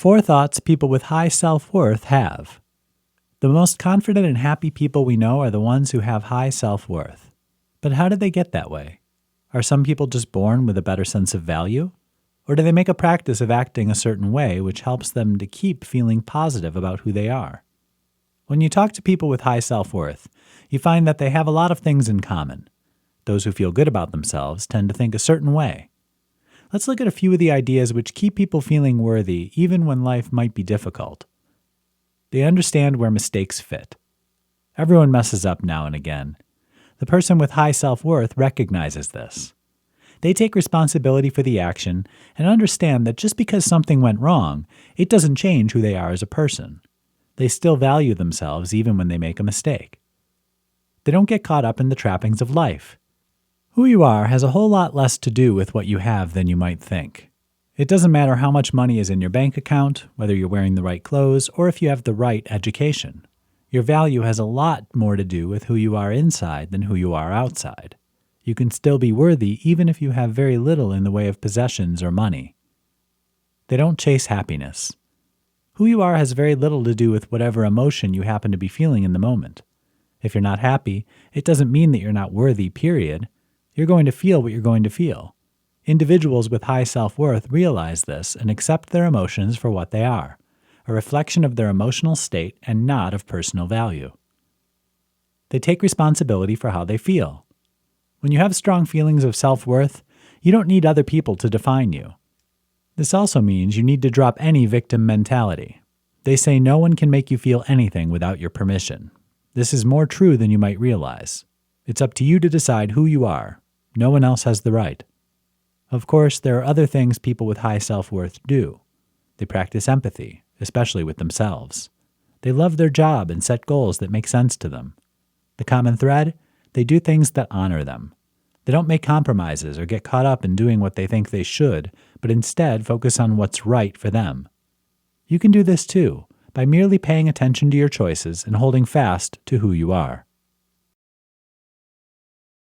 4 thoughts people with high self-worth have. The most confident and happy people we know are the ones who have high self-worth. But how did they get that way? Are some people just born with a better sense of value? Or do they make a practice of acting a certain way which helps them to keep feeling positive about who they are? When you talk to people with high self-worth, you find that they have a lot of things in common. Those who feel good about themselves tend to think a certain way. Let's look at a few of the ideas which keep people feeling worthy even when life might be difficult. They understand where mistakes fit. Everyone messes up now and again. The person with high self-worth recognizes this. They take responsibility for the action and understand that just because something went wrong, it doesn't change who they are as a person. They still value themselves even when they make a mistake. They don't get caught up in the trappings of life. Who you are has a whole lot less to do with what you have than you might think. It doesn't matter how much money is in your bank account, whether you're wearing the right clothes, or if you have the right education. Your value has a lot more to do with who you are inside than who you are outside. You can still be worthy even if you have very little in the way of possessions or money. They don't chase happiness. Who you are has very little to do with whatever emotion you happen to be feeling in the moment. If you're not happy, it doesn't mean that you're not worthy, period. You're going to feel what you're going to feel. Individuals with high self-worth realize this and accept their emotions for what they are, a reflection of their emotional state and not of personal value. They take responsibility for how they feel. When you have strong feelings of self-worth, you don't need other people to define you. This also means you need to drop any victim mentality. They say no one can make you feel anything without your permission. This is more true than you might realize. It's up to you to decide who you are. No one else has the right. Of course, there are other things people with high self-worth do. They practice empathy, especially with themselves. They love their job and set goals that make sense to them. The common thread? They do things that honor them. They don't make compromises or get caught up in doing what they think they should, but instead focus on what's right for them. You can do this too, by merely paying attention to your choices and holding fast to who you are.